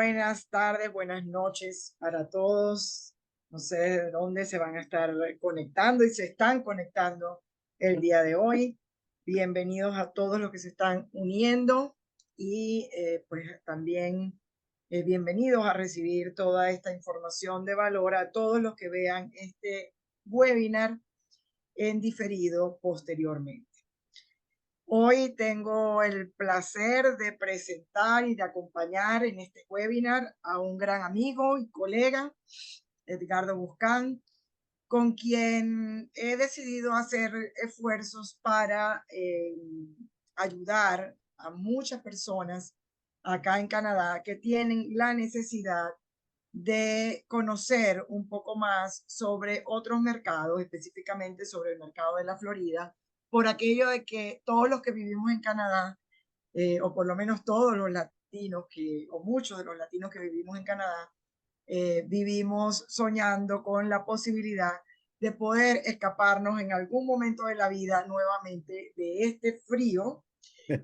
buenas tardes, buenas noches para todos. No sé de dónde se van a estar conectando y se están conectando el día de hoy. Bienvenidos a todos los que se están uniendo y pues también bienvenidos a recibir toda esta información de valor a todos los que vean este webinar en diferido posteriormente. Hoy tengo el placer de presentar y de acompañar en este webinar a un gran amigo y colega, Edgardo Buscán, con quien he decidido hacer esfuerzos para ayudar a muchas personas acá en Canadá que tienen la necesidad de conocer un poco más sobre otros mercados, específicamente sobre el mercado de la Florida, por aquello de que todos los que vivimos en Canadá, o por lo menos todos los latinos o muchos de los latinos que vivimos en Canadá, vivimos soñando con la posibilidad de poder escaparnos en algún momento de la vida nuevamente de este frío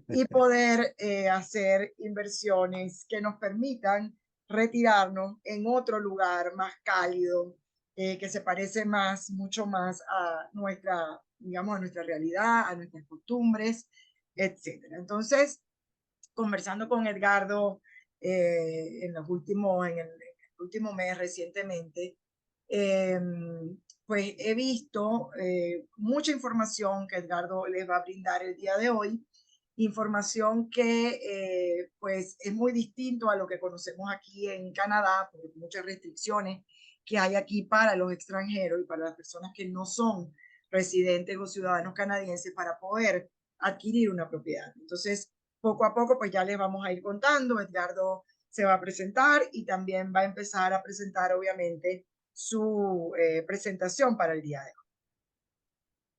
y poder hacer inversiones que nos permitan retirarnos en otro lugar más cálido, que se parece mucho más a nuestra, digamos, a nuestra realidad, a nuestras costumbres, etcétera. Entonces, conversando con Edgardo en el último mes recientemente, eh, pues he visto mucha información que Edgardo les va a brindar el día de hoy, información que pues es muy distinto a lo que conocemos aquí en Canadá, por muchas restricciones que hay aquí para los extranjeros y para las personas que no son residentes o ciudadanos canadienses para poder adquirir una propiedad. Entonces, poco a poco, pues ya les vamos a ir contando. Edgardo se va a presentar y también va a empezar a presentar, obviamente, su presentación para el día de hoy.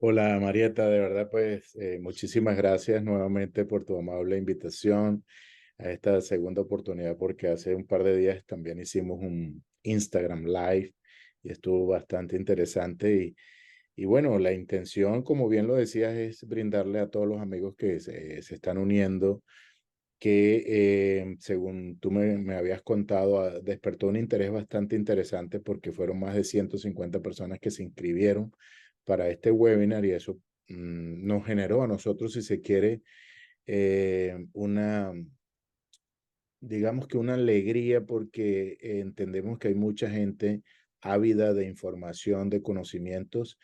Hola Marieta, de verdad pues muchísimas gracias nuevamente por tu amable invitación a esta segunda oportunidad porque hace un par de días también hicimos un Instagram Live y estuvo bastante interesante y bueno, la intención, como bien lo decías, es brindarle a todos los amigos que se están uniendo que según tú me habías contado, despertó un interés bastante interesante porque fueron más de 150 personas que se inscribieron para este webinar y eso nos generó a nosotros, si se quiere, digamos que una alegría porque entendemos que hay mucha gente ávida de información, de conocimientos,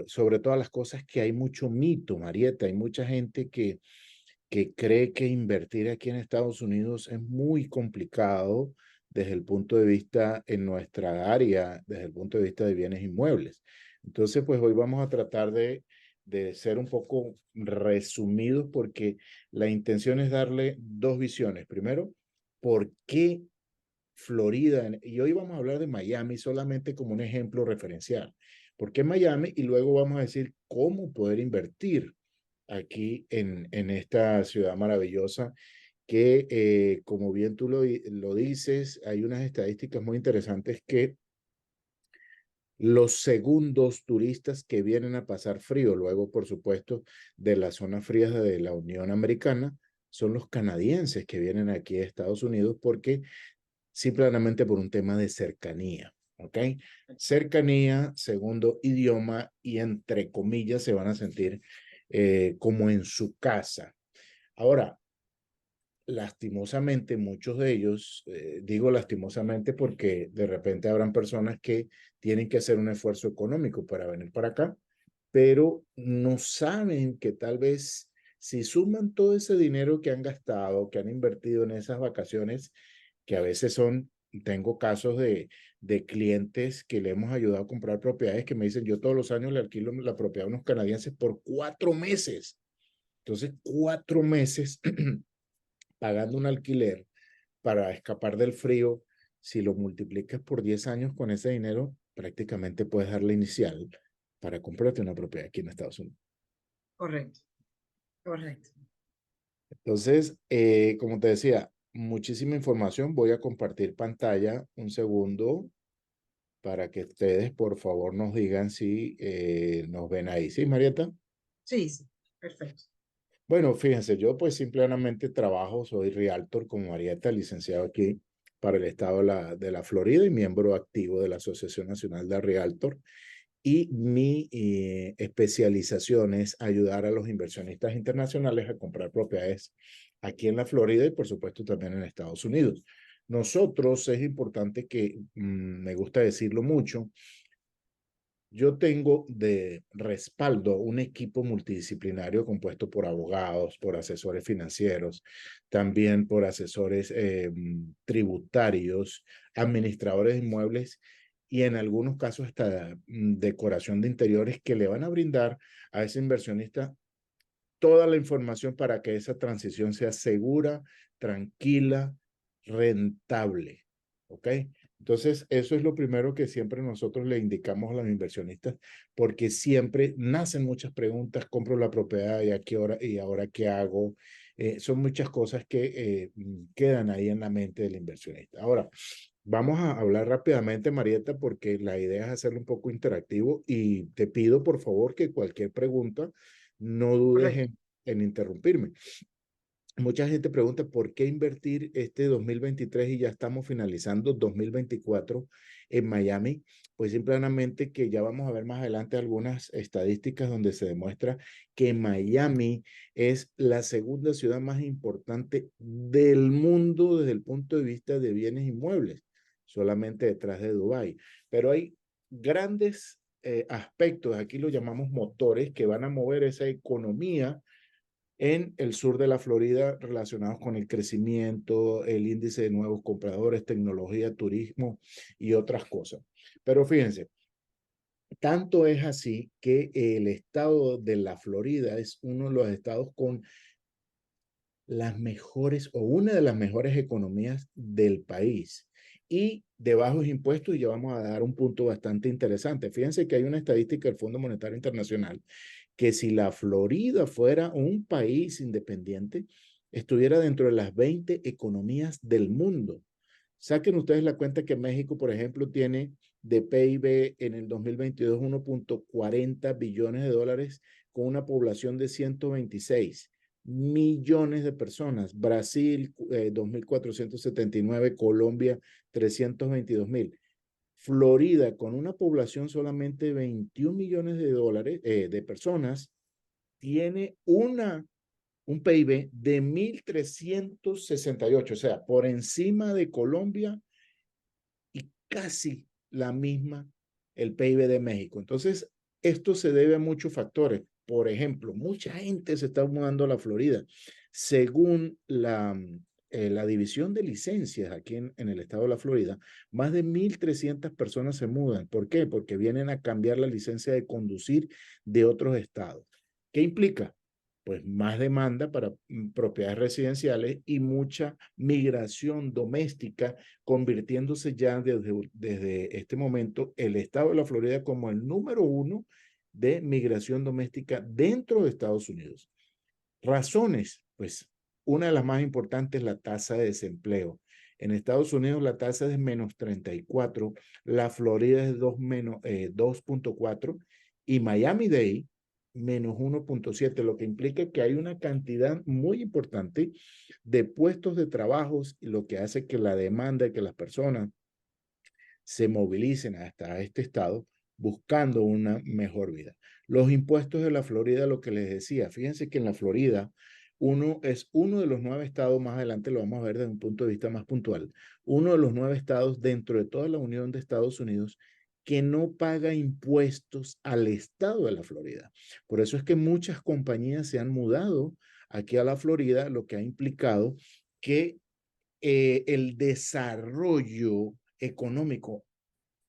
sobre todas las cosas que hay mucho mito, Marieta, hay mucha gente que cree que invertir aquí en Estados Unidos es muy complicado desde el punto de vista en nuestra área, desde el punto de vista de bienes inmuebles. Entonces, pues hoy vamos a tratar de ser un poco resumidos porque la intención es darle dos visiones. Primero, ¿por qué Florida? Y hoy vamos a hablar de Miami solamente como un ejemplo referencial. ¿Por qué Miami? Y luego vamos a decir cómo poder invertir aquí en esta ciudad maravillosa que, como bien tú lo dices, hay unas estadísticas muy interesantes que los segundos turistas que vienen a pasar frío, luego, por supuesto, de las zonas frías de la Unión Americana, son los canadienses que vienen aquí a Estados Unidos porque simplemente por un tema de cercanía. ¿Ok? Cercanía, segundo idioma y entre comillas se van a sentir como en su casa. Ahora, lastimosamente, muchos de ellos, digo lastimosamente porque de repente habrán personas que tienen que hacer un esfuerzo económico para venir para acá, pero no saben que tal vez si suman todo ese dinero que han gastado, que han invertido en esas vacaciones, que a veces tengo casos de clientes que le hemos ayudado a comprar propiedades que me dicen, yo todos los años le alquilo la propiedad a unos canadienses por 4 meses. Entonces, 4 meses pagando un alquiler para escapar del frío, si lo multiplicas por 10 años con ese dinero, prácticamente puedes dar la inicial para comprarte una propiedad aquí en Estados Unidos. Correcto, correcto. Entonces, como te decía, muchísima información. Voy a compartir pantalla un segundo para que ustedes, por favor, nos digan si nos ven ahí. ¿Sí, Marieta? Sí, sí, perfecto. Bueno, fíjense, yo pues simplemente trabajo, soy realtor como Marieta, licenciado aquí para el estado de la Florida y miembro activo de la Asociación Nacional de Realtor. Y mi especialización es ayudar a los inversionistas internacionales a comprar propiedades aquí en la Florida y por supuesto también en Estados Unidos. Nosotros es importante que, me gusta decirlo mucho, yo tengo de respaldo un equipo multidisciplinario compuesto por abogados, por asesores financieros, también por asesores tributarios, administradores de inmuebles y en algunos casos hasta decoración de interiores que le van a brindar a ese inversionista toda la información para que esa transición sea segura, tranquila, rentable. ¿Ok? Entonces, eso es lo primero que siempre nosotros le indicamos a los inversionistas, porque siempre nacen muchas preguntas, compro la propiedad y a qué hora y ahora qué hago. Son muchas cosas que quedan ahí en la mente del inversionista. Ahora, vamos a hablar rápidamente, Marieta, porque la idea es hacerlo un poco interactivo y te pido, por favor, que cualquier pregunta no dudes Correcto. en interrumpirme. Mucha gente pregunta por qué invertir este 2023 y ya estamos finalizando 2024 en Miami. Pues simplemente que ya vamos a ver más adelante algunas estadísticas donde se demuestra que Miami es la segunda ciudad más importante del mundo desde el punto de vista de bienes inmuebles, solamente detrás de Dubái. Pero hay grandes aspectos, aquí lo llamamos motores, que van a mover esa economía en el sur de la Florida relacionados con el crecimiento, el índice de nuevos compradores, tecnología, turismo y otras cosas. Pero fíjense, tanto es así que el estado de la Florida es uno de los estados con las mejores o una de las mejores economías del país y de bajos impuestos, y ya vamos a dar un punto bastante interesante. Fíjense que hay una estadística del Fondo Monetario Internacional que si la Florida fuera un país independiente, estuviera dentro de las 20 economías del mundo. Saquen ustedes la cuenta que México, por ejemplo, tiene de PIB en el 2022 1.40 billones de dólares con una población de 126 millones de personas. Brasil, 2.479, Colombia, 322.000. Florida, con una población solamente 21 millones de dólares, de personas, tiene un PIB de 1.368, o sea, por encima de Colombia y casi la misma el PIB de México. Entonces, esto se debe a muchos factores. Por ejemplo, mucha gente se está mudando a la Florida. Según la división de licencias aquí en el estado de la Florida, más de 1.300 personas se mudan. ¿Por qué? Porque vienen a cambiar la licencia de conducir de otros estados. ¿Qué implica? Pues más demanda para propiedades residenciales y mucha migración doméstica, convirtiéndose ya desde este momento el estado de la Florida como el número uno de migración doméstica dentro de Estados Unidos. Razones, pues una de las más importantes es la tasa de desempleo. En Estados Unidos la tasa es menos 34, la Florida es 2.4 y Miami-Dade menos 1.7, lo que implica que hay una cantidad muy importante de puestos de trabajos, lo que hace que la demanda, que las personas se movilicen hasta este estado buscando una mejor vida. Los impuestos de la Florida, lo que les decía, fíjense que en la Florida es uno de los 9 estados, más adelante lo vamos a ver desde un punto de vista más puntual, uno de los 9 estados dentro de toda la Unión de Estados Unidos que no paga impuestos al estado de la Florida. Por eso es que muchas compañías se han mudado aquí a la Florida, lo que ha implicado que el desarrollo económico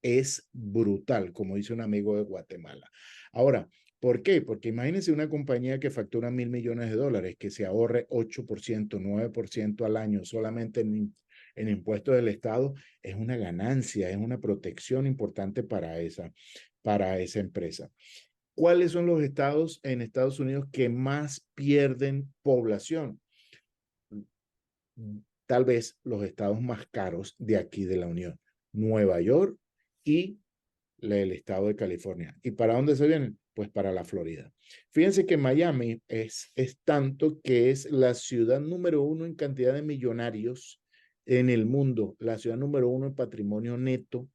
es brutal, como dice un amigo de Guatemala. Ahora, ¿por qué? Porque imagínense una compañía que factura 1.000 millones de dólares, que se ahorre 8%, 9% al año solamente en impuestos del Estado, es una ganancia, es una protección importante para esa empresa. ¿Cuáles son los estados en Estados Unidos que más pierden población? Tal vez los estados más caros de aquí de la Unión, Nueva York y el estado de California. ¿Y para dónde se vienen? Pues para la Florida. Fíjense que Miami es tanto que es la ciudad número uno en cantidad de millonarios en el mundo, la ciudad número uno en patrimonio neto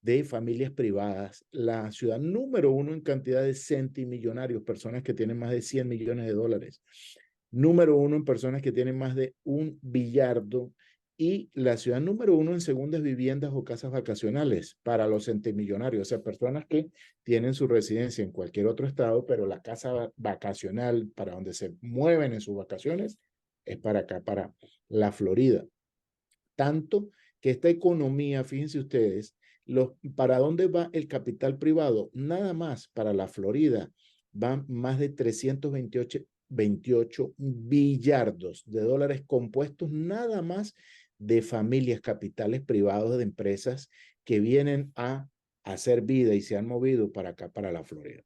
de familias privadas, la ciudad número uno en cantidad de centimillonarios, personas que tienen más de 100 millones de dólares, número uno en personas que tienen más de 1 billardo y la ciudad número uno en segundas viviendas o casas vacacionales para los centimillonarios, o sea, personas que tienen su residencia en cualquier otro estado, pero la casa vacacional para donde se mueven en sus vacaciones es para acá, para la Florida. Tanto que esta economía, fíjense ustedes, ¿para dónde va el capital privado? Nada más para la Florida van más de 328 billardos de dólares compuestos nada más de familias, capitales privados de empresas que vienen a hacer vida y se han movido para acá, para la Florida.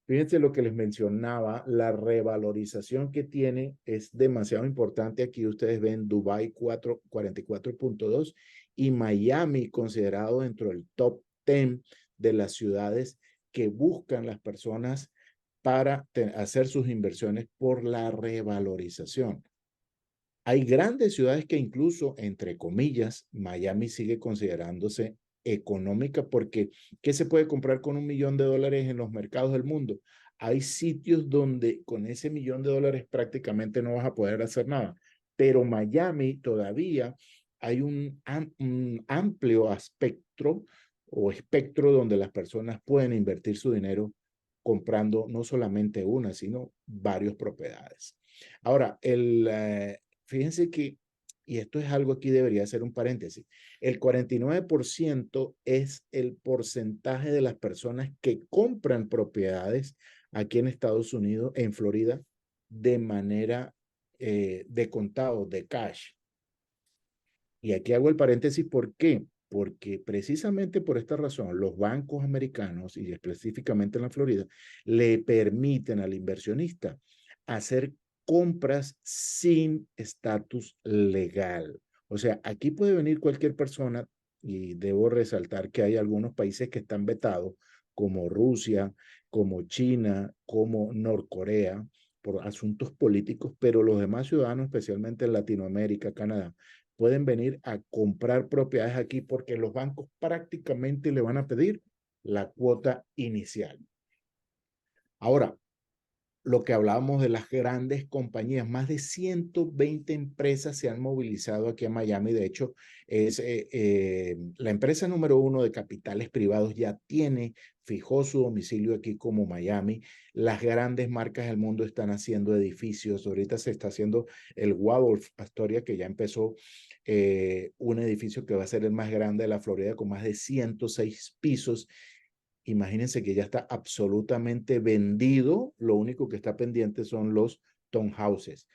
Fíjense lo que les mencionaba, la revalorización que tiene es demasiado importante. Aquí ustedes ven Dubái 44.2 y Miami considerado dentro del top 10 de las ciudades que buscan las personas para hacer sus inversiones por la revalorización. Hay grandes ciudades que incluso, entre comillas, Miami sigue considerándose económica porque ¿qué se puede comprar con $1 millón en los mercados del mundo? Hay sitios donde con ese $1 millón prácticamente no vas a poder hacer nada, pero Miami todavía hay un amplio espectro donde las personas pueden invertir su dinero comprando no solamente una, sino varias propiedades. Ahora, fíjense que, y esto es algo aquí debería ser un paréntesis, el 49% es el porcentaje de las personas que compran propiedades aquí en Estados Unidos, en Florida, de manera de contado, de cash. Y aquí hago el paréntesis, ¿por qué? Porque precisamente por esta razón, los bancos americanos, y específicamente en la Florida, le permiten al inversionista hacer compras sin estatus legal. O sea, aquí puede venir cualquier persona, y debo resaltar que hay algunos países que están vetados, como Rusia, como China, como Norcorea, por asuntos políticos, pero los demás ciudadanos, especialmente en Latinoamérica, Canadá, pueden venir a comprar propiedades aquí porque los bancos prácticamente le van a pedir la cuota inicial. Ahora, lo que hablábamos de las grandes compañías, más de 120 empresas se han movilizado aquí en Miami. De hecho, es la empresa número uno de capitales privados ya fijó su domicilio aquí como Miami. Las grandes marcas del mundo están haciendo edificios. Ahorita se está haciendo el Waldorf Astoria, que ya empezó un edificio que va a ser el más grande de la Florida con más de 106 pisos. Imagínense que ya está absolutamente vendido, lo único que está pendiente son los townhouses.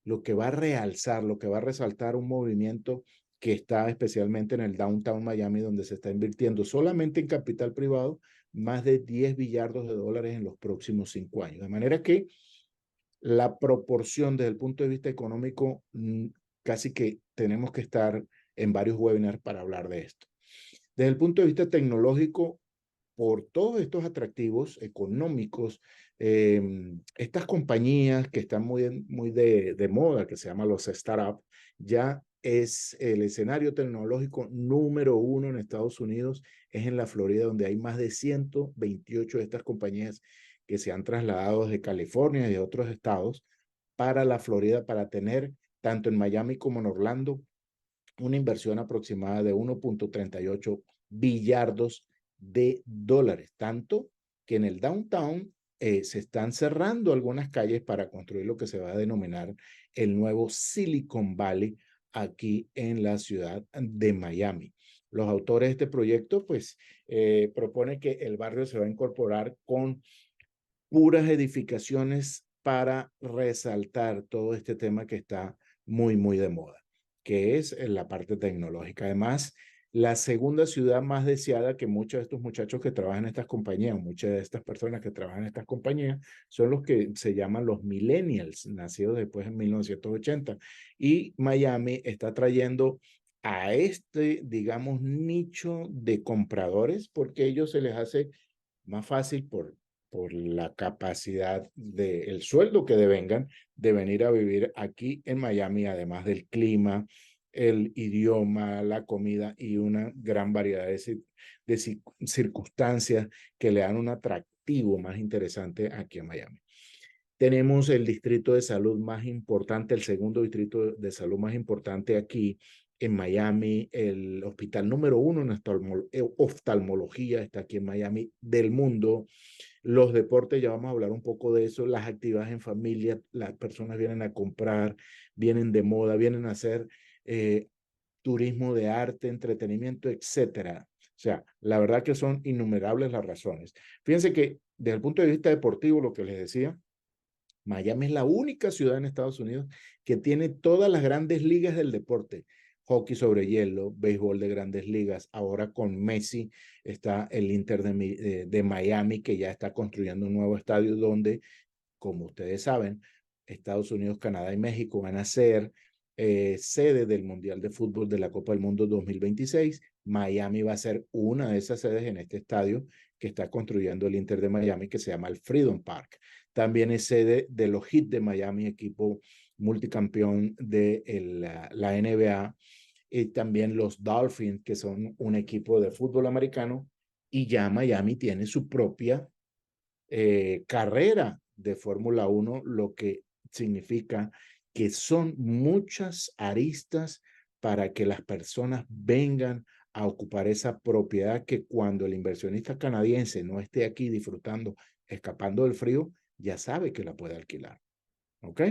Lo que va a realzar, lo que va a resaltar un movimiento que está especialmente en el downtown Miami, donde se está invirtiendo solamente en capital privado más de 10 billardos de dólares en los próximos 5 años. De manera que la proporción desde el punto de vista económico, casi que tenemos que estar en varios webinars para hablar de esto. Desde el punto de vista tecnológico, por todos estos atractivos económicos, estas compañías que están muy de moda, que se llaman los startups, ya es el escenario tecnológico número uno en Estados Unidos, es en la Florida, donde hay más de 128 de estas compañías que se han trasladado desde California y de otros estados para la Florida para tener, tanto en Miami como en Orlando, una inversión aproximada de 1.38 billardos de dólares, tanto que en el downtown se están cerrando algunas calles para construir lo que se va a denominar el nuevo Silicon Valley aquí en la ciudad de Miami. Los autores de este proyecto pues proponen que el barrio se va a incorporar con puras edificaciones para resaltar todo este tema que está muy de moda, que es en la parte tecnológica. Además, la segunda ciudad más deseada que muchos de estos muchachos que trabajan en estas compañías, muchas de estas personas que trabajan en estas compañías, son los que se llaman los millennials, nacidos después de 1980. Y Miami está trayendo a este, digamos, nicho de compradores porque a ellos se les hace más fácil por por la capacidad del sueldo que devengan de venir a vivir aquí en Miami, además del clima, el idioma, la comida y una gran variedad de circunstancias que le dan un atractivo más interesante aquí en Miami. Tenemos el distrito de salud más importante, el segundo distrito de salud más importante aquí en Miami, el hospital número uno en oftalmología está aquí en Miami del mundo. Los deportes, ya vamos a hablar un poco de eso, las actividades en familia, las personas vienen a comprar, vienen de moda, vienen a hacer eh, turismo de arte, entretenimiento, etcétera. O sea, la verdad que son innumerables las razones. Fíjense que desde el punto de vista deportivo, lo que les decía, Miami es la única ciudad en Estados Unidos que tiene todas las grandes ligas del deporte. Hockey sobre hielo, béisbol de grandes ligas. Ahora con Messi está el Inter de Miami, que ya está construyendo un nuevo estadio donde, como ustedes saben, Estados Unidos, Canadá y México van a ser sede del Mundial de Fútbol de la Copa del Mundo 2026. Miami va a ser una de esas sedes en este estadio que está construyendo el Inter de Miami, que se llama el Freedom Park. También es sede de los Heat de Miami, equipo multicampeón de la NBA, y también los Dolphins, que son un equipo de fútbol americano, y ya Miami tiene su propia carrera de Fórmula 1, lo que significa que son muchas aristas para que las personas vengan a ocupar esa propiedad que cuando el inversionista canadiense no esté aquí disfrutando, escapando del frío, ya sabe que la puede alquilar. ¿Ok?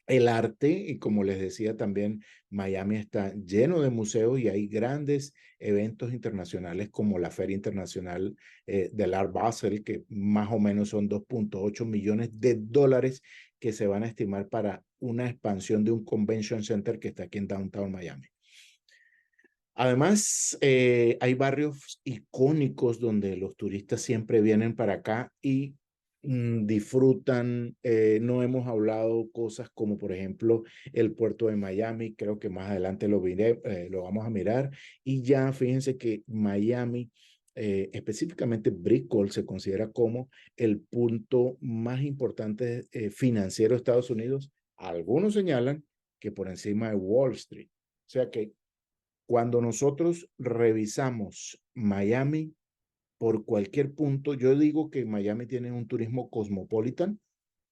El arte, y como les decía también, Miami está lleno de museos y hay grandes eventos internacionales como la Feria Internacional del Art Basel, que más o menos son 2.8 millones de dólares que se van a estimar para una expansión de un convention center que está aquí en Downtown Miami. Además, hay barrios icónicos donde los turistas siempre vienen para acá y disfrutan. No hemos hablado cosas como, por ejemplo, el puerto de Miami. Creo que más adelante lo vamos a mirar. Y ya fíjense que Miami, específicamente Brickell, se considera como el punto más importante financiero de Estados Unidos. Algunos señalan que por encima de Wall Street. O sea que cuando nosotros revisamos Miami por cualquier punto, yo digo que Miami tiene un turismo cosmopolitan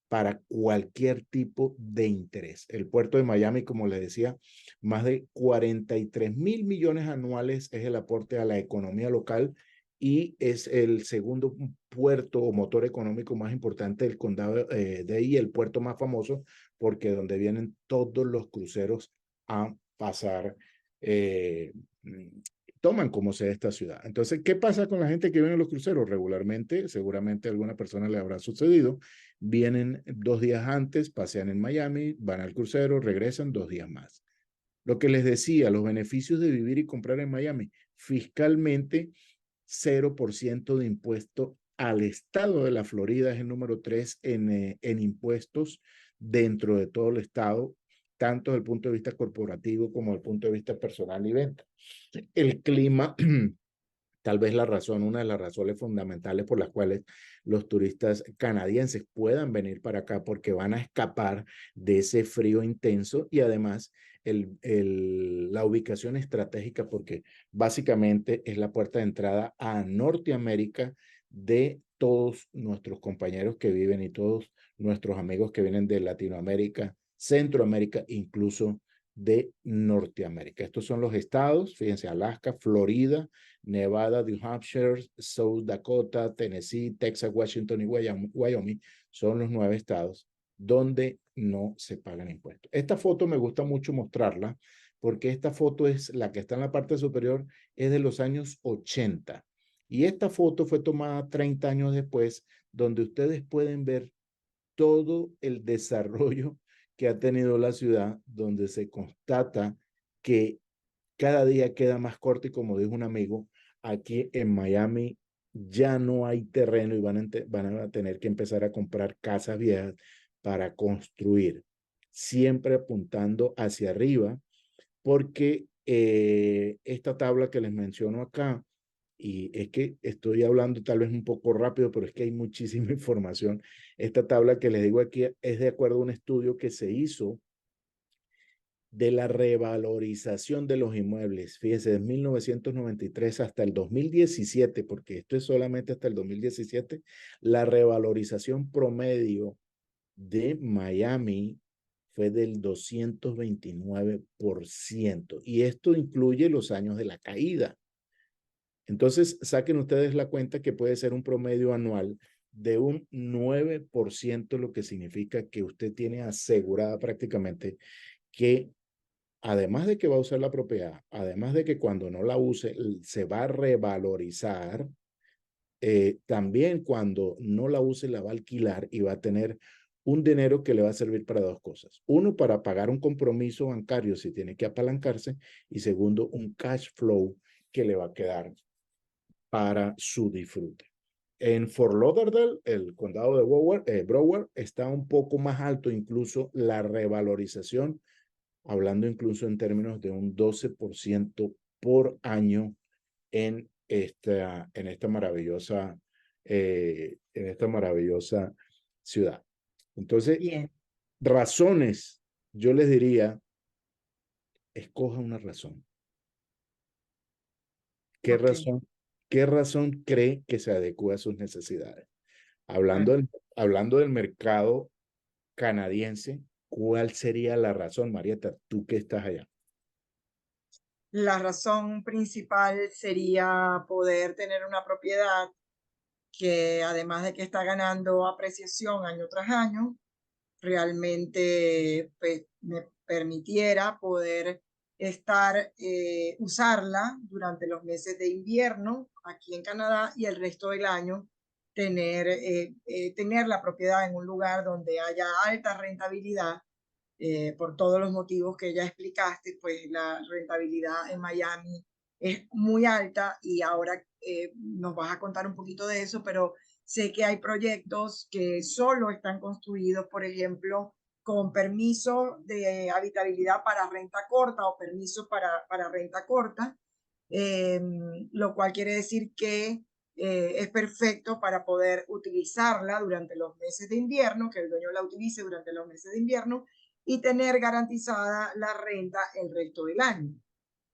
para cualquier tipo de interés. El puerto de Miami, como les decía, más de 43.000 millones anuales es el aporte a la economía local y es el segundo puerto o motor económico más importante del condado de ahí, el puerto más famoso, porque donde vienen todos los cruceros a pasar, eh, toman como sede esta ciudad. Entonces, ¿qué pasa con la gente que viene en los cruceros? Regularmente, seguramente a alguna persona le habrá sucedido, vienen 2 días antes, pasean en Miami, van al crucero, regresan 2 días más. Lo que les decía, los beneficios de vivir y comprar en Miami, fiscalmente 0% de impuesto al estado de la Florida, es el número 3 en impuestos dentro de todo el estado, tanto desde el punto de vista corporativo como desde el punto de vista personal y venta. El clima, tal vez una de las razones fundamentales por las cuales los turistas canadienses puedan venir para acá porque van a escapar de ese frío intenso y además la ubicación estratégica porque básicamente es la puerta de entrada a Norteamérica de todos nuestros compañeros que viven y todos nuestros amigos que vienen de Latinoamérica, Centroamérica, incluso de Norteamérica. Estos son los estados, fíjense, Alaska, Florida, Nevada, New Hampshire, South Dakota, Tennessee, Texas, Washington y Wyoming son los 9 estados donde no se pagan impuestos. Esta foto me gusta mucho mostrarla porque esta foto es la que está en la parte superior, es de los años 80. Y esta foto fue tomada 30 años después, donde ustedes pueden ver todo el desarrollo que ha tenido la ciudad, donde se constata que cada día queda más corto y como dijo un amigo, aquí en Miami ya no hay terreno y van a tener que empezar a comprar casas viejas para construir, siempre apuntando hacia arriba, porque esta tabla que les menciono acá y es que estoy hablando tal vez un poco rápido, pero es que hay muchísima información. Esta tabla que les digo aquí es de acuerdo a un estudio que se hizo de la revalorización de los inmuebles. Fíjese, de 1993 hasta el 2017, porque esto es solamente hasta el 2017, la revalorización promedio de Miami fue del 229%. Y esto incluye los años de la caída. Entonces, saquen ustedes la cuenta que puede ser un promedio anual de un 9%, lo que significa que usted tiene asegurada prácticamente que además de que va a usar la propiedad, además de que cuando no la use se va a revalorizar, también cuando no la use la va a alquilar y va a tener un dinero que le va a servir para dos cosas. Uno, para pagar un compromiso bancario si tiene que apalancarse, y segundo, un cash flow que le va a quedar para su disfrute. En Fort Lauderdale, el condado de Broward, está un poco más alto incluso la revalorización, hablando incluso en términos de un 12% por año en esta maravillosa ciudad. Entonces, Bien, razones, yo les diría, escoja una razón. ¿Qué ok. razón, qué razón cree que se adecua a sus necesidades? Hablando Bueno, del, hablando del mercado canadiense, ¿cuál sería la razón, Marieta, tú que estás allá? la razón principal sería poder tener una propiedad que además de que está ganando apreciación año tras año, realmente pues, me permitiera poder usarla durante los meses de invierno aquí en Canadá y el resto del año tener la propiedad en un lugar donde haya alta rentabilidad. Por todos los motivos que ya explicaste, pues la rentabilidad en Miami es muy alta y ahora nos vas a contar un poquito de eso, pero sé que hay proyectos que solo están construidos, por ejemplo, con permiso de habitabilidad para renta corta o permiso para renta corta, eh, lo cual quiere decir que es perfecto para poder utilizarla durante los meses de invierno, que el dueño la utilice durante los meses de invierno y tener garantizada la renta el resto del año,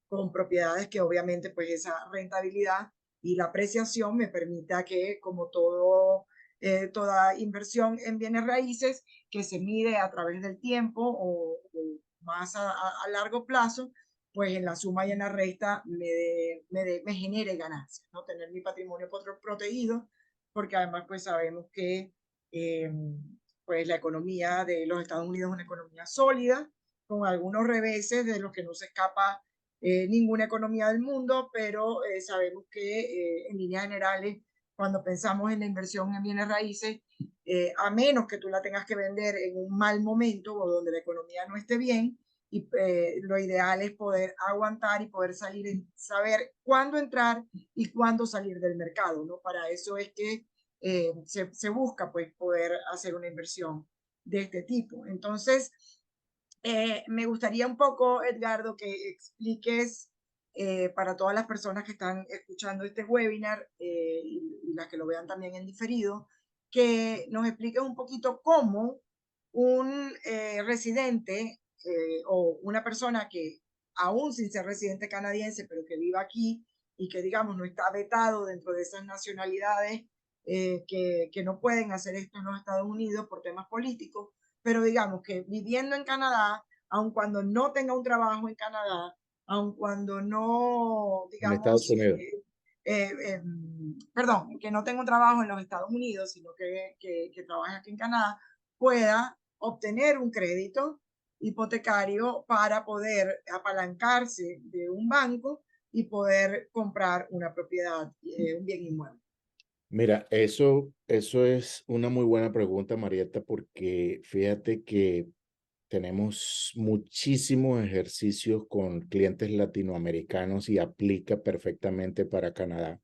con propiedades que obviamente pues esa rentabilidad y la apreciación me permita que como toda inversión en bienes raíces que se mide a través del tiempo o más a largo plazo, pues en la suma y en la resta me genere ganancias, ¿no? Tener mi patrimonio protegido, porque además pues sabemos que pues la economía de los Estados Unidos es una economía sólida, con algunos reveses de los que no se escapa ninguna economía del mundo, pero sabemos que en líneas generales, cuando pensamos en la inversión en bienes raíces, a menos que tú la tengas que vender en un mal momento o donde la economía no esté bien, y lo ideal es poder aguantar y poder saber cuándo entrar y cuándo salir del mercado, ¿no? Para eso es que se busca pues poder hacer una inversión de este tipo. Entonces, me gustaría un poco, Edgardo, que expliques para todas las personas que están escuchando este webinar y las que lo vean también en diferido, que nos expliques un poquito cómo un residente o una persona que aún sin ser residente canadiense, pero que viva aquí y que digamos no está vetado dentro de esas nacionalidades que no pueden hacer esto en los Estados Unidos por temas políticos, pero digamos que viviendo en Canadá, aun cuando no tenga un trabajo en Canadá, aun cuando no, En Estados digamos, Unidos. perdón, que no tenga un trabajo en los Estados Unidos, sino que trabaje aquí en Canadá, pueda obtener un crédito hipotecario para poder apalancarse de un banco y poder comprar una propiedad, un bien inmueble. Mira, eso es una muy buena pregunta, Marieta, porque fíjate que tenemos muchísimos ejercicios con clientes latinoamericanos y aplica perfectamente para Canadá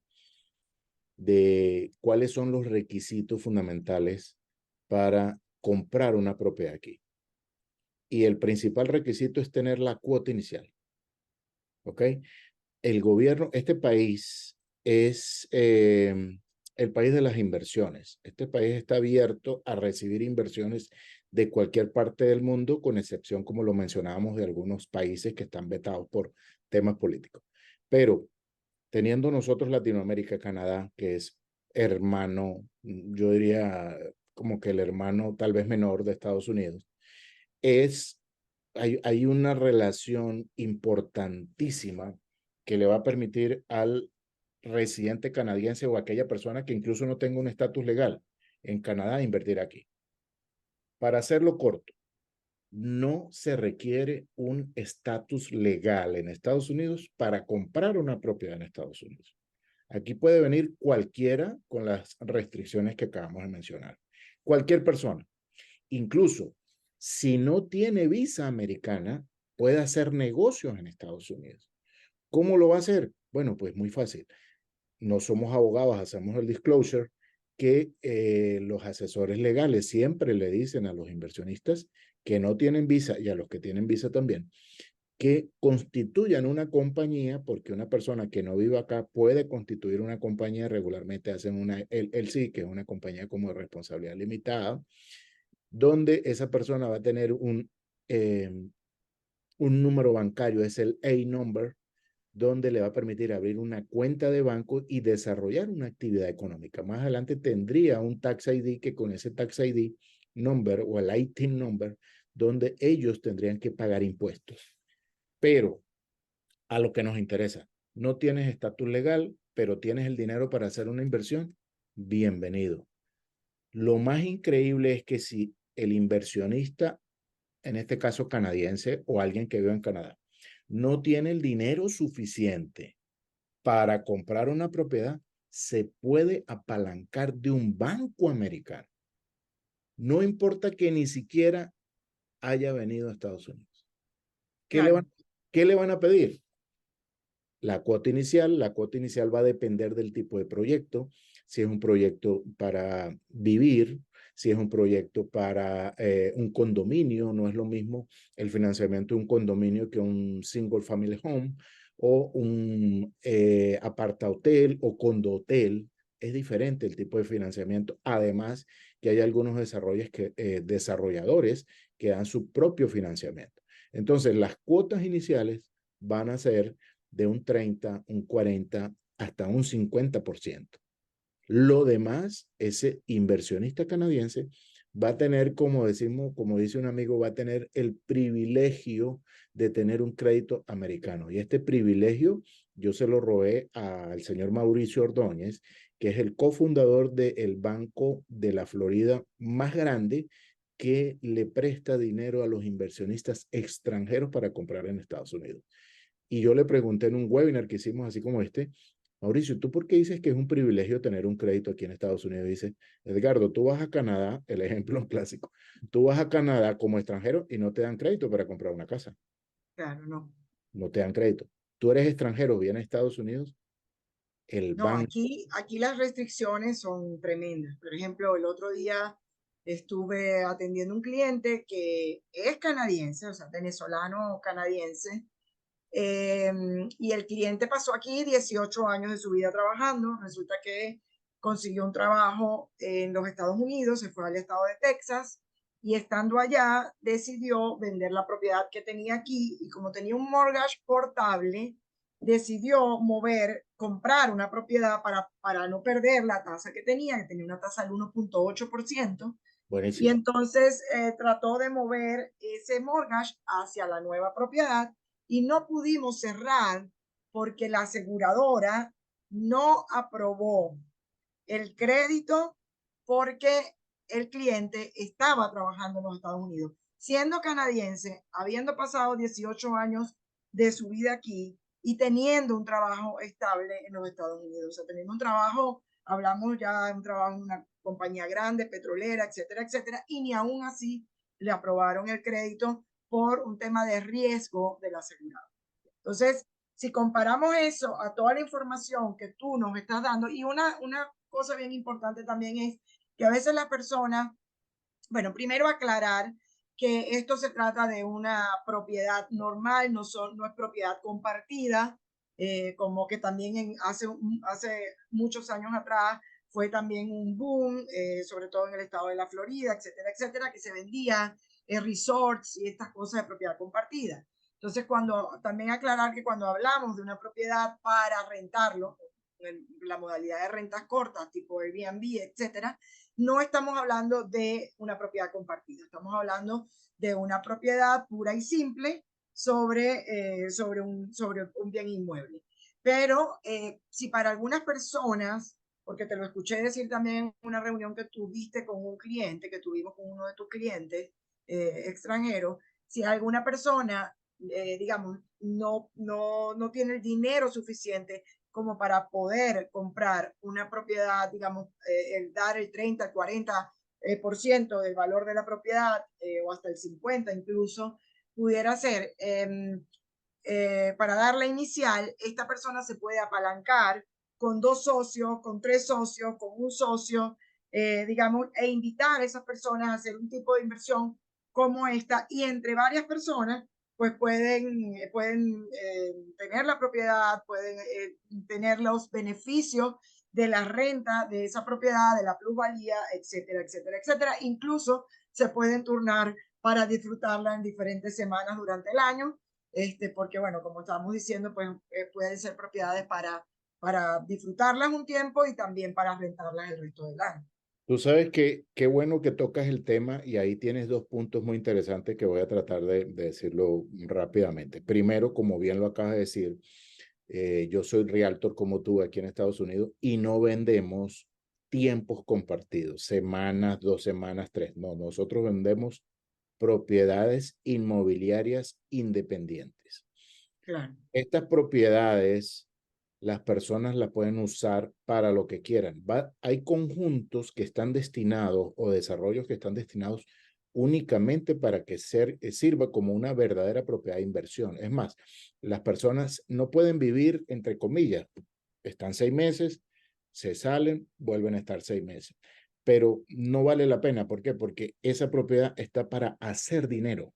de cuáles son los requisitos fundamentales para comprar una propiedad aquí. Y el principal requisito es tener la cuota inicial, ¿ok? El gobierno, este país es el país de las inversiones. Este país está abierto a recibir inversiones de cualquier parte del mundo, con excepción, como lo mencionábamos, de algunos países que están vetados por temas políticos. Pero teniendo nosotros Latinoamérica, Canadá, que es hermano, yo diría como que el hermano tal vez menor de Estados Unidos, hay una relación importantísima que le va a permitir al residente canadiense o aquella persona que incluso no tenga un estatus legal en Canadá invertir aquí. Para hacerlo corto, no se requiere un estatus legal en Estados Unidos para comprar una propiedad en Estados Unidos. Aquí puede venir cualquiera con las restricciones que acabamos de mencionar. Cualquier persona. Incluso si no tiene visa americana, puede hacer negocios en Estados Unidos. ¿Cómo lo va a hacer? Bueno, pues muy fácil. No somos abogados, hacemos el disclosure que los asesores legales siempre le dicen a los inversionistas que no tienen visa y a los que tienen visa también, que constituyan una compañía, porque una persona que no vive acá puede constituir una compañía. Regularmente hacen una LLC, que es una compañía como de responsabilidad limitada, donde esa persona va a tener un número bancario, es el A-number, donde le va a permitir abrir una cuenta de banco y desarrollar una actividad económica. Más adelante tendría un tax ID, que con ese tax ID number o el ITIN number, donde ellos tendrían que pagar impuestos. Pero a lo que nos interesa, no tienes estatus legal, pero tienes el dinero para hacer una inversión, bienvenido. Lo más increíble es que si el inversionista, en este caso canadiense o alguien que vive en Canadá, no tiene el dinero suficiente para comprar una propiedad, se puede apalancar de un banco americano. No importa que ni siquiera haya venido a Estados Unidos. ¿Qué le Claro, van, qué le van a pedir? La cuota inicial va a depender del tipo de proyecto, si es un proyecto para vivir, si es un proyecto para un condominio. No es lo mismo el financiamiento de un condominio que un single family home o un aparta hotel o condo hotel. Es diferente el tipo de financiamiento. Además, que hay algunos desarrolladores que dan su propio financiamiento. Entonces, las cuotas iniciales van a ser de un 30, un 40, hasta un 50%. Lo demás, ese inversionista canadiense va a tener, como decimos, como dice un amigo, va a tener el privilegio de tener un crédito americano. Y este privilegio yo se lo robé al señor Mauricio Ordóñez, que es el cofundador del Banco de la Florida más grande, que le presta dinero a los inversionistas extranjeros para comprar en Estados Unidos. Y yo le pregunté en un webinar que hicimos así como este: Mauricio, ¿tú por qué dices que es un privilegio tener un crédito aquí en Estados Unidos? Dice, Edgardo, tú vas a Canadá, el ejemplo clásico, tú vas a Canadá como extranjero y no te dan crédito para comprar una casa, claro, no. no te dan crédito. Tú eres extranjero, vienes a Estados Unidos, el No, banco. aquí las restricciones son tremendas. Por ejemplo, el otro día estuve atendiendo un cliente que es canadiense, o sea, venezolano canadiense, y el cliente pasó aquí 18 años de su vida trabajando. Resulta que consiguió un trabajo en los Estados Unidos, se fue al estado de Texas y estando allá decidió vender la propiedad que tenía aquí y como tenía un mortgage portable, decidió comprar una propiedad para no perder la tasa que tenía una tasa del 1.8%. Y Buenísimo. entonces trató de mover ese mortgage hacia la nueva propiedad y no pudimos cerrar porque la aseguradora no aprobó el crédito porque el cliente estaba trabajando en los Estados Unidos. Siendo canadiense, habiendo pasado 18 años de su vida aquí y teniendo un trabajo estable en los Estados Unidos. O sea, teniendo un trabajo, hablamos ya de un trabajo en una compañía grande, petrolera, etcétera, etcétera, y ni aún así le aprobaron el crédito por un tema de riesgo del asegurado. Entonces, si comparamos eso a toda la información que tú nos estás dando, y una cosa bien importante también es que a veces la persona, bueno, primero aclarar que esto se trata de una propiedad normal, no es propiedad compartida. como que también hace muchos años atrás fue también un boom, sobre todo en el estado de la Florida, etcétera, etcétera, que se vendía resorts y estas cosas de propiedad compartida. Entonces, también aclarar que cuando hablamos de una propiedad para rentarlo, en la modalidad de rentas cortas, tipo Airbnb, etcétera, no estamos hablando de una propiedad compartida, estamos hablando de una propiedad pura y simple sobre un bien inmueble. Pero si para algunas personas, porque te lo escuché decir también en una reunión que tuviste con un cliente, que tuvimos con uno de tus clientes extranjeros, si alguna persona, digamos, no tiene el dinero suficiente como para poder comprar una propiedad, digamos, dar el 30, el 40 por ciento del valor de la propiedad o hasta el 50 incluso, pudiera ser para dar la inicial, esta persona se puede apalancar con 2 socios, con 3 socios, con un socio, digamos, e invitar a esas personas a hacer un tipo de inversión como esta y entre varias personas pues pueden tener la propiedad, pueden tener los beneficios de la renta de esa propiedad, de la plusvalía, etcétera, etcétera, etcétera. Incluso se pueden turnar para disfrutarla en diferentes semanas durante el año, porque bueno, como estábamos diciendo, pues pueden ser propiedades para disfrutarlas un tiempo y también para rentarlas el resto del año. Tú sabes que qué bueno que tocas el tema y ahí tienes dos puntos muy interesantes que voy a tratar de decirlo rápidamente. Primero, como bien lo acabas de decir, yo soy realtor como tú aquí en Estados Unidos y no vendemos tiempos compartidos, semanas, 2 semanas, 3. No, nosotros vendemos propiedades inmobiliarias independientes. Claro. Estas propiedades las personas las pueden usar para lo que quieran. Hay conjuntos que están destinados o desarrollos que están destinados únicamente para que sirva como una verdadera propiedad de inversión. Es más, las personas no pueden vivir, entre comillas, están 6 meses, se salen, vuelven a estar 6 meses. Pero no vale la pena. ¿Por qué? Porque esa propiedad está para hacer dinero.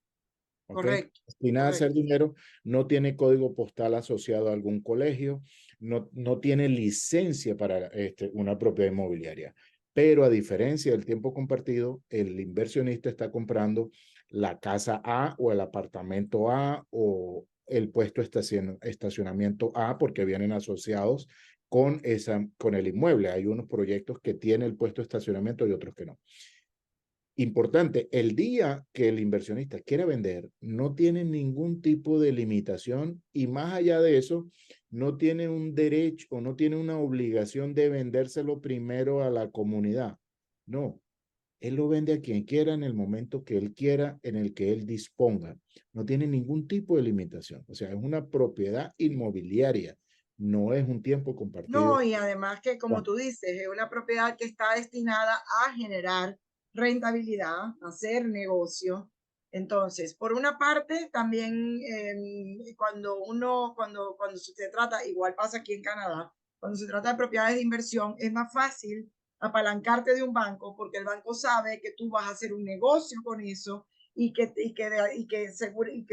¿Ok? Correcto, Destinada a hacer correcto. dinero, no tiene código postal asociado a algún colegio, no tiene licencia para una propiedad inmobiliaria. Pero a diferencia del tiempo compartido, el inversionista está comprando la casa A o el apartamento A o el puesto estacionamiento A porque vienen asociados con el inmueble. Hay unos proyectos que tienen el puesto de estacionamiento y otros que no. Importante, el día que el inversionista quiera vender, no tiene ningún tipo de limitación y más allá de eso, no tiene un derecho o no tiene una obligación de vendérselo primero a la comunidad. No, él lo vende a quien quiera en el momento que él quiera, en el que él disponga. No tiene ningún tipo de limitación. O sea, es una propiedad inmobiliaria, no es un tiempo compartido. No, y además que, como tú dices, es una propiedad que está destinada a generar rentabilidad, a hacer negocio. Entonces, por una parte, también cuando se trata, igual pasa aquí en Canadá, cuando se trata de propiedades de inversión, es más fácil apalancarte de un banco porque el banco sabe que tú vas a hacer un negocio con eso y que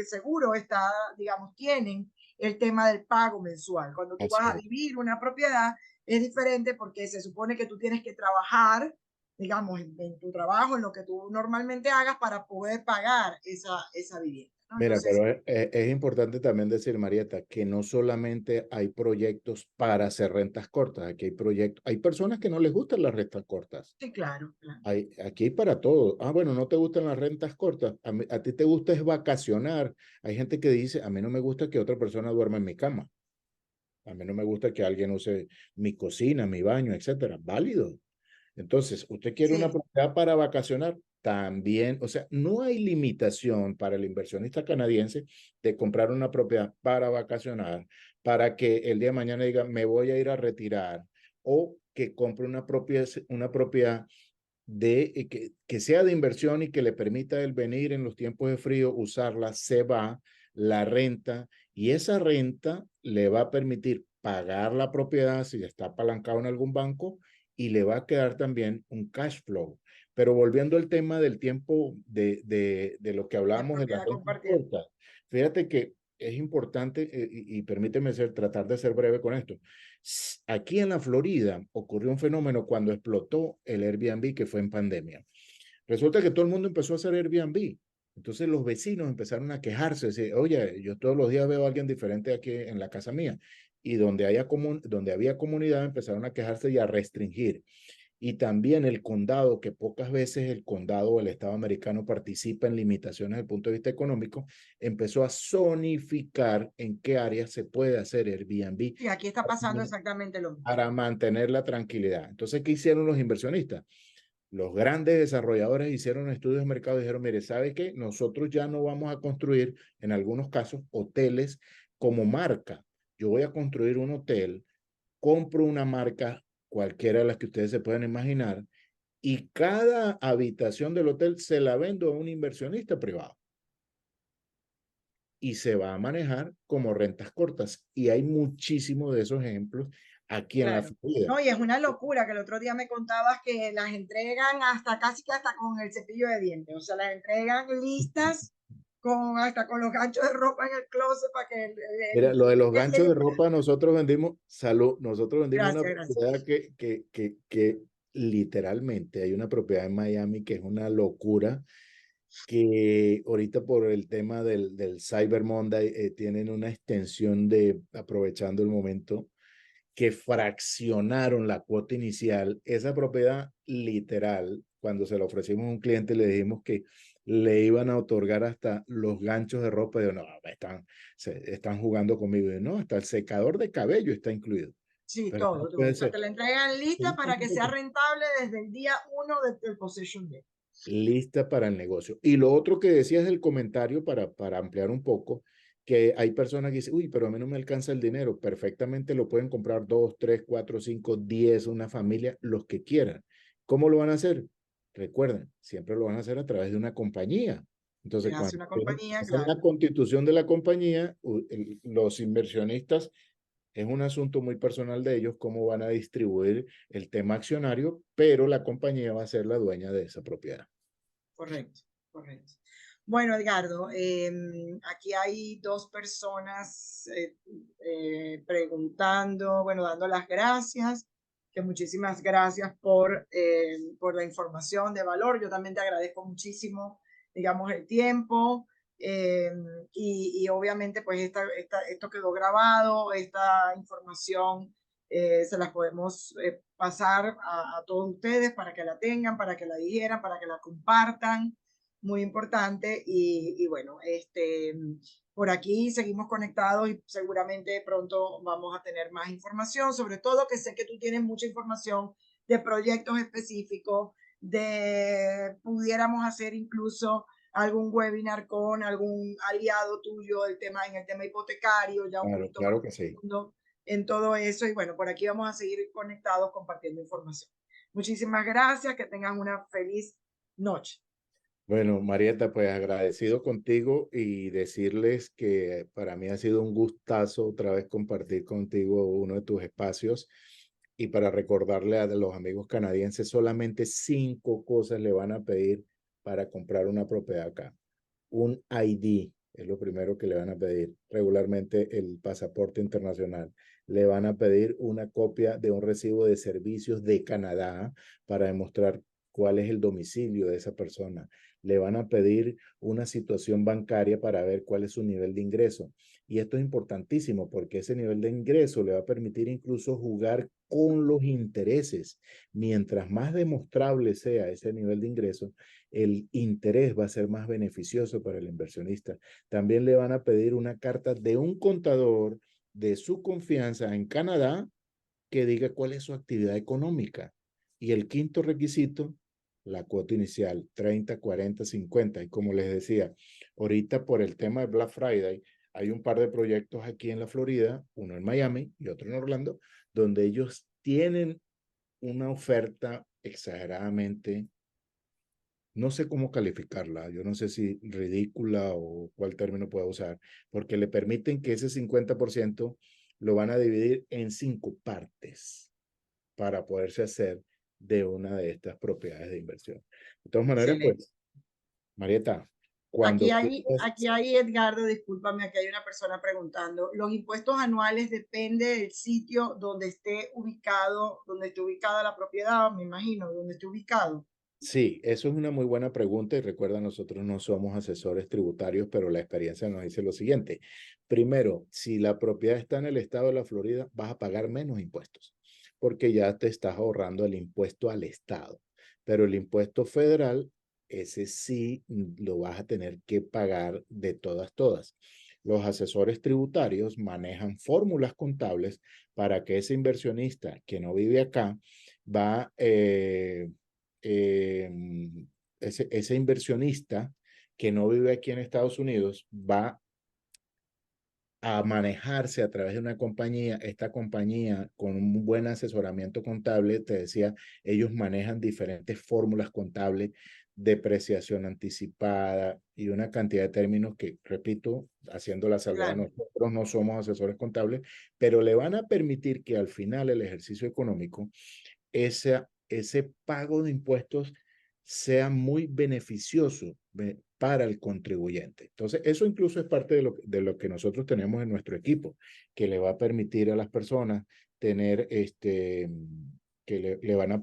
seguro está, digamos, tienen el tema del pago mensual. Cuando tú Así vas a es. vivir una propiedad es diferente porque se supone que tú tienes que trabajar, digamos, en tu trabajo, en lo que tú normalmente hagas para poder pagar esa vivienda, ¿no? Mira, Entonces, pero es importante también decir, Marieta, que no solamente hay proyectos para hacer rentas cortas, aquí hay proyectos, hay personas que no les gustan las rentas cortas. sí, claro, claro. Aquí hay para todo. Ah, bueno, no te gustan las rentas cortas, a ti te gusta es vacacionar. Hay gente que dice, a mí no me gusta que otra persona duerma en mi cama, a mí no me gusta que alguien use mi cocina, mi baño, etcétera. Válido. Entonces, usted quiere una Sí, propiedad para vacacionar, también, o sea, no hay limitación para el inversionista canadiense de comprar una propiedad para vacacionar, para que el día de mañana diga, me voy a ir a retirar, o que compre una propiedad que sea de inversión y que le permita el venir en los tiempos de frío, usarla, se va, la renta, y esa renta le va a permitir pagar la propiedad si está apalancado en algún banco y le va a quedar también un cash flow. Pero volviendo al tema del tiempo de lo que de hablamos de las propiedad rentas compartida. cortas, fíjate que es importante, y permíteme tratar de ser breve con esto. Aquí en la Florida ocurrió un fenómeno cuando explotó el Airbnb, que fue en pandemia. Resulta que todo el mundo empezó a hacer Airbnb. Entonces los vecinos empezaron a quejarse, decir, oye, yo todos los días veo a alguien diferente aquí en la casa mía. Y donde había comunidad empezaron a quejarse y a restringir. Y también el condado, que pocas veces el condado o el Estado americano participa en limitaciones desde el punto de vista económico, empezó a zonificar en qué áreas se puede hacer Airbnb Y aquí está pasando exactamente lo mismo. para mantener la tranquilidad. Entonces, ¿qué hicieron los inversionistas? Los grandes desarrolladores hicieron estudios de mercado y dijeron, mire, ¿sabe qué? Nosotros ya no vamos a construir, en algunos casos, hoteles como marca. Yo voy a construir un hotel, compro una marca, cualquiera de las que ustedes se puedan imaginar, y cada habitación del hotel se la vendo a un inversionista privado y se va a manejar como rentas cortas. Y hay muchísimos de esos ejemplos aquí en la Claro. Florida. No, y es una locura que el otro día me contabas que las entregan hasta casi que hasta con el cepillo de dientes, o sea, las entregan listas con hasta con los ganchos de ropa en el closet para que Mira, lo de los el ganchos de cliente- ropa, nosotros vendimos una Gracias, gracias. propiedad que literalmente hay una propiedad en Miami que es una locura, que ahorita por el tema del Cyber Monday tienen una extensión de, aprovechando el momento, que fraccionaron la cuota inicial. Esa propiedad literal, cuando se la ofrecimos a un cliente, le dijimos que le iban a otorgar hasta los ganchos de ropa. Y yo, no, están jugando conmigo. Y yo, no, hasta el secador de cabello está incluido. Sí, Pero no todo, todo. puede O sea, te ser. la entregan lista para que sea rentable desde el día uno del possession day. Lista para el negocio. Y lo otro que decías del comentario, para ampliar un poco, que hay personas que dicen, uy, pero a mí no me alcanza el dinero. Perfectamente lo pueden comprar 2, 3, 4, 5, 10, una familia, los que quieran. ¿Cómo lo van a hacer? Recuerden, siempre lo van a hacer a través de una compañía. Se Entonces, hace cuando una compañía, hacen claro. la constitución de la compañía, los inversionistas, es un asunto muy personal de ellos cómo van a distribuir el tema accionario, pero la compañía va a ser la dueña de esa propiedad. Correcto, correcto. Bueno, Edgardo, aquí hay dos personas preguntando, bueno, dando las gracias, que muchísimas gracias por la información de valor. Yo también te agradezco muchísimo, digamos, el tiempo eh, obviamente pues esto quedó grabado, esta información se las podemos pasar a todos ustedes para que la tengan, para que la dijeran, para que la compartan. Muy importante. Bueno, por aquí seguimos conectados y seguramente pronto vamos a tener más información, sobre todo que sé que tú tienes mucha información de proyectos específicos, pudiéramos hacer incluso algún webinar con algún aliado tuyo en el tema hipotecario, ya un Claro, poquito más claro que sí. profundo en todo eso. Y bueno, por aquí vamos a seguir conectados compartiendo información. Muchísimas gracias, que tengan una feliz noche. Bueno, Marieta, pues agradecido contigo y decirles que para mí ha sido un gustazo otra vez compartir contigo uno de tus espacios y para recordarle a los amigos canadienses, solamente 5 cosas le van a pedir para comprar una propiedad acá. Un ID es lo primero que le van a pedir, regularmente el pasaporte internacional. Le van a pedir una copia de un recibo de servicios de Canadá para demostrar cuál es el domicilio de esa persona. Le van a pedir una situación bancaria para ver cuál es su nivel de ingreso. Y esto es importantísimo porque ese nivel de ingreso le va a permitir incluso jugar con los intereses. Mientras más demostrable sea ese nivel de ingreso, el interés va a ser más beneficioso para el inversionista. También le van a pedir una carta de un contador de su confianza en Canadá que diga cuál es su actividad económica. Y el quinto requisito, la cuota inicial, 30, 40, 50. Y como les decía, ahorita por el tema de Black Friday, hay un par de proyectos aquí en la Florida, uno en Miami y otro en Orlando, donde ellos tienen una oferta exageradamente, no sé cómo calificarla, yo no sé si ridícula o cuál término puedo usar, porque le permiten que ese 50% lo van a dividir en 5 partes para poderse hacer de una de estas propiedades de inversión. De todas maneras, Excelente. pues, Marieta, Cuando Aquí hay, Edgardo, discúlpame, aquí hay una persona preguntando, ¿los impuestos anuales depende del sitio donde esté ubicada la propiedad, me imagino, donde esté ubicado? Sí, eso es una muy buena pregunta y recuerda, nosotros no somos asesores tributarios, pero la experiencia nos dice lo siguiente. Primero, si la propiedad está en el estado de la Florida, vas a pagar menos impuestos porque ya te estás ahorrando el impuesto al estado. Pero el impuesto federal, ese sí lo vas a tener que pagar de todas. Los asesores tributarios manejan fórmulas contables para que ese inversionista que no vive acá va eh, ese inversionista que no vive aquí en Estados Unidos va a manejarse a través de una compañía. Esta compañía, con un buen asesoramiento contable, te decía, ellos manejan diferentes fórmulas contables, depreciación anticipada y una cantidad de términos que, repito, haciendo la salvedad, Claro, nosotros no somos asesores contables, pero le van a permitir que al final el ejercicio económico, ese pago de impuestos sea muy beneficioso para el contribuyente. Entonces, eso incluso es parte de lo que nosotros tenemos en nuestro equipo, que le va a permitir a las personas tener, le van a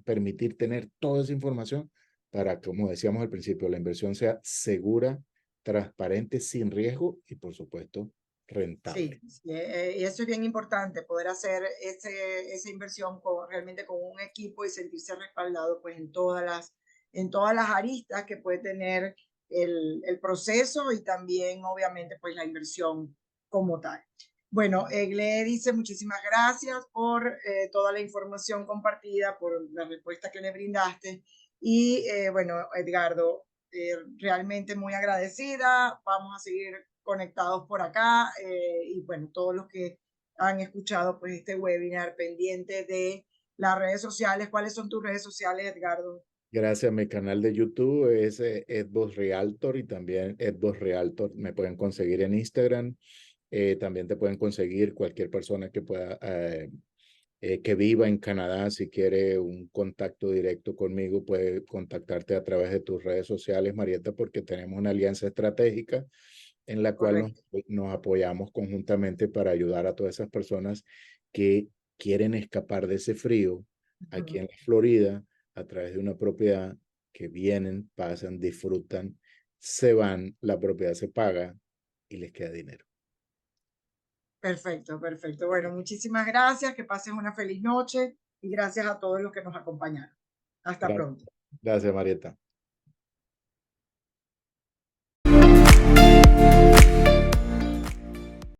permitir tener toda esa información para, como decíamos al principio, la inversión sea segura, transparente, sin riesgo y, por supuesto, sí, rentable. sí, y eso es bien importante, poder hacer esa inversión realmente con un equipo y sentirse respaldado pues en todas las aristas que puede tener el proceso y también obviamente pues la inversión como tal. Bueno, Egle dice muchísimas gracias por toda la información compartida, por la respuesta que le brindaste y bueno, Edgardo, realmente muy agradecida. Vamos a seguir conectados por acá y bueno, todos los que han escuchado pues este webinar pendiente de las redes sociales. ¿Cuáles son tus redes sociales, Edgardo? Gracias. Mi canal de YouTube es Edboss Realtor y también Edboss Realtor. Me pueden conseguir en Instagram. También te pueden conseguir cualquier persona que pueda, que viva en Canadá. Si quiere un contacto directo conmigo, puede contactarte a través de tus redes sociales, Marieta, porque tenemos una alianza estratégica en la cual Correcto. nos apoyamos conjuntamente para ayudar a todas esas personas que quieren escapar de ese frío aquí en la Florida a través de una propiedad, que vienen, pasan, disfrutan, se van, la propiedad se paga y les queda dinero. Perfecto, perfecto. Bueno, muchísimas gracias, que pases una feliz noche y gracias a todos los que nos acompañaron. Hasta Gracias, pronto. gracias Marieta.